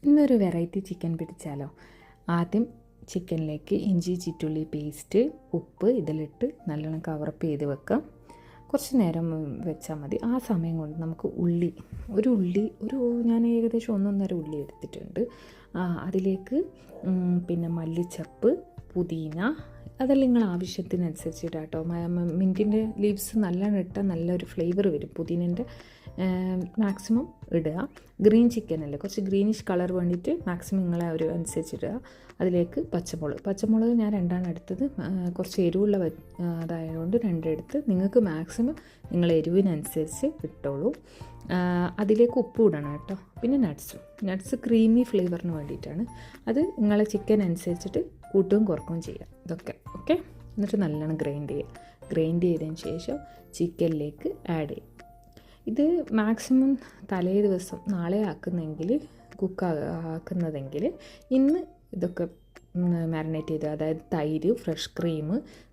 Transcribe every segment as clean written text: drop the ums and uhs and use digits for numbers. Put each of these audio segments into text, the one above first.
ഇന്നൊരു variety chicken പിടിച്ചാലോ. ആദ്യം ചിക്കനിലേക്ക് ഇഞ്ചി ചിറ്റുള്ളി പേസ്റ്റ്, ഉപ്പ് ഇതിലിട്ട് നല്ലോണം കവറപ്പ് ചെയ്ത് വെക്കാം. കുറച്ച് നേരം വെച്ചാൽ മതി. ആ സമയം കൊണ്ട് നമുക്ക് ഞാൻ ഏകദേശം 1.5 ഉള്ളി എടുത്തിട്ടുണ്ട്. അതിലേക്ക് പിന്നെ മല്ലിച്ചപ്പ്, പുതിന, അതെല്ലാം നിങ്ങൾ ആവശ്യത്തിനനുസരിച്ച് ഇടാം കേട്ടോ. മിൻറ്റിൻ്റെ ലീവ്സ് നല്ലോണം ഇട്ടാൽ നല്ലൊരു ഫ്ലേവർ വരും. പുതിനൻ്റെ മാക്സിമം ഇടുക. ഗ്രീൻ ചിക്കൻ അല്ലേ, കുറച്ച് ഗ്രീനിഷ് കളർ വേണ്ടിയിട്ട് മാക്സിമം നിങ്ങളെ ഒരു അനുസരിച്ച് ഇടുക. അതിലേക്ക് പച്ചമുളക് ഞാൻ 2 എടുത്തത്. കുറച്ച് എരിവുള്ള അതായതുകൊണ്ട് 2 എടുത്ത്. നിങ്ങൾക്ക് മാക്സിമം നിങ്ങൾ എരിവിനനുസരിച്ച് ഇട്ടോളൂ. അതിലേക്ക് ഉപ്പ് ഇടണം കേട്ടോ. പിന്നെ നട്ട്സ് ക്രീമി ഫ്ലേവറിന് വേണ്ടിയിട്ടാണ്. അത് നിങ്ങളെ ചിക്കൻ അനുസരിച്ചിട്ട് കൂട്ടുകയും കുറക്കുകയും ചെയ്യുക. ഇതൊക്കെ ഓക്കെ. എന്നിട്ട് നല്ലോണം ഗ്രൈൻഡ് ചെയ്തതിന് ശേഷം ചിക്കനിലേക്ക് ആഡ് ചെയ്യും. ഇത് മാക്സിമം തലേ ദിവസം നാളെ ആക്കുന്നതെങ്കിൽ ഇന്ന് ഇതൊക്കെ മാരിനേറ്റ് ചെയ്ത്, അതായത് തൈര്, ഫ്രഷ് ക്രീം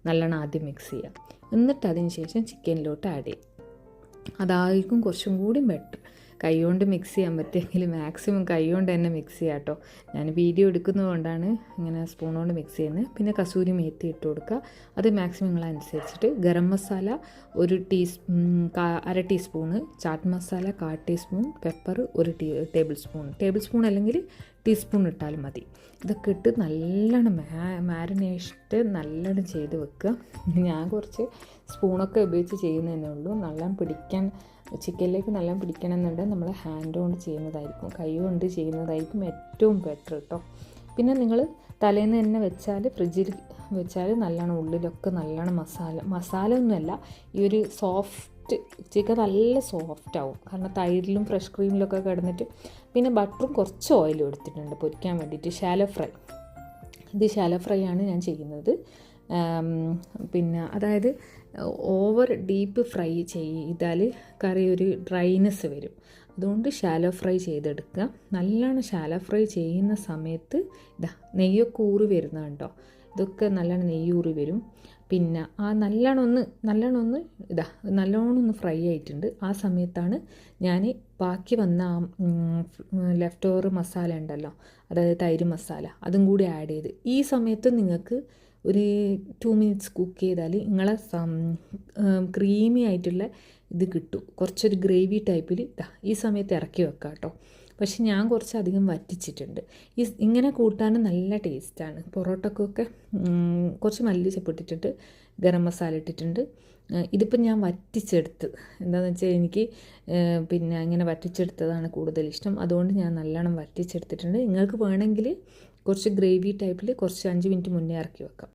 നല്ലോണം ആദ്യം മിക്സ് ചെയ്യാം. എന്നിട്ട് അതിന് ശേഷം ചിക്കനിലോട്ട് ആഡ് ചെയ്യും. അതായിരിക്കും കുറച്ചും കൂടി ബെറ്റർ. കൈ കൊണ്ട് മിക്സ് ചെയ്യാൻ പറ്റുമെങ്കിൽ മാക്സിമം കൈ കൊണ്ട് തന്നെ മിക്സ് ചെയ്യാം കേട്ടോ. ഞാൻ വീഡിയോ എടുക്കുന്നത് കൊണ്ടാണ് ഇങ്ങനെ സ്പൂൺ കൊണ്ട് മിക്സ് ചെയ്യുന്നത്. പിന്നെ കസൂരി മേത്തി ഇട്ട് കൊടുക്കുക. അത് മാക്സിമം നിങ്ങളനുസരിച്ചിട്ട്. Garam masala 1 1/2 teaspoon, chaat masala 1/4 teaspoon, pepper 1 tablespoon അല്ലെങ്കിൽ ടീസ്പൂൺ ഇട്ടാലും മതി. ഇതൊക്കെ ഇട്ട് നല്ലോണം മാരിനേറ്റ് നല്ലോണം ചെയ്ത് വെക്കുക. ഞാൻ കുറച്ച് സ്പൂണൊക്കെ ഉപയോഗിച്ച് ചെയ്യുന്നതേ ഉള്ളൂ. നല്ലോണം ചിക്കനിലേക്ക് നല്ലോണം പിടിക്കണം എന്നുണ്ടെങ്കിൽ നമ്മൾ ഹാൻഡ് കൊണ്ട് ചെയ്യുന്നതായിരിക്കും, കൈ കൊണ്ട് ചെയ്യുന്നതായിരിക്കും ഏറ്റവും ബെറ്റർ കേട്ടോ. പിന്നെ നിങ്ങൾ തലേന്ന് തന്നെ ഫ്രിഡ്ജിൽ വെച്ചാൽ നല്ലോണം ഉള്ളിലൊക്കെ നല്ലോണം മസാല ഒന്നുമല്ല, ഈ ഒരു സോഫ്റ്റ് ചിക്കൻ നല്ല സോഫ്റ്റ് ആവും. കാരണം തൈരിലും ഫ്രഷ് ക്രീമിലൊക്കെ കിടന്നിട്ട്. പിന്നെ ബട്ടറും കുറച്ച് ഓയിലും എടുത്തിട്ടുണ്ട് പൊരിക്കാൻ വേണ്ടിയിട്ട്. ഷാലോ ഫ്രൈ ആണ് ഞാൻ ചെയ്യുന്നത്. പിന്നെ അതായത് ഓവർ ഡീപ്പ് ഫ്രൈ ചെയ്താൽ കറി ഒരു ഡ്രൈനെസ് വരും. അതുകൊണ്ട് ഷാലോ ഫ്രൈ ചെയ്തെടുക്കുക. നല്ലോണം ഷാലോ ഫ്രൈ ചെയ്യുന്ന സമയത്ത് നെയ്യൊക്കെ ഊറി വരുന്നത് കണ്ടോ. ഇതൊക്കെ നല്ലോണം നെയ്യൂറി വരും. പിന്നെ ആ നല്ലോണം ഒന്ന് ഫ്രൈ ആയിട്ടുണ്ട്. ആ സമയത്താണ് ഞാൻ ബാക്കി വന്ന ലെഫ്റ്റ് ഓവർ മസാല ഉണ്ടല്ലോ, അതായത് തൈര് മസാല, അതും കൂടി ആഡ് ചെയ്ത്. ഈ സമയത്ത് നിങ്ങൾക്ക് ഒരു 2 മിനിറ്റ്സ് കുക്ക് ചെയ്താൽ നിങ്ങളെ ക്രീമി ആയിട്ടുള്ള ഇത് കിട്ടും. കുറച്ചൊരു ഗ്രേവി ടൈപ്പിൽ ഈ സമയത്ത് ഇറക്കി വെക്കാം കേട്ടോ. പക്ഷെ ഞാൻ കുറച്ചധികം വറ്റിച്ചിട്ടുണ്ട്. ഇങ്ങനെ കൂട്ടാൻ നല്ല ടേസ്റ്റാണ്. പൊറോട്ടക്കൊക്കെ കുറച്ച് മല്ലിച്ചപ്പ് ഇട്ടിട്ടുണ്ട്, ഗരം മസാല ഇട്ടിട്ടുണ്ട്. ഇതിപ്പോൾ ഞാൻ വറ്റിച്ചെടുത്ത്, എന്താണെന്ന് വെച്ചാൽ എനിക്ക് പിന്നെ ഇങ്ങനെ വറ്റിച്ചെടുത്തതാണ് കൂടുതൽ ഇഷ്ടം. അതുകൊണ്ട് ഞാൻ നല്ലോണം വറ്റിച്ചെടുത്തിട്ടുണ്ട്. നിങ്ങൾക്ക് വേണമെങ്കിൽ കുറച്ച് ഗ്രേവി ടൈപ്പിൽ കുറച്ച് 5 മിനിറ്റ് മുന്നേ ഇറക്കി വെക്കാം.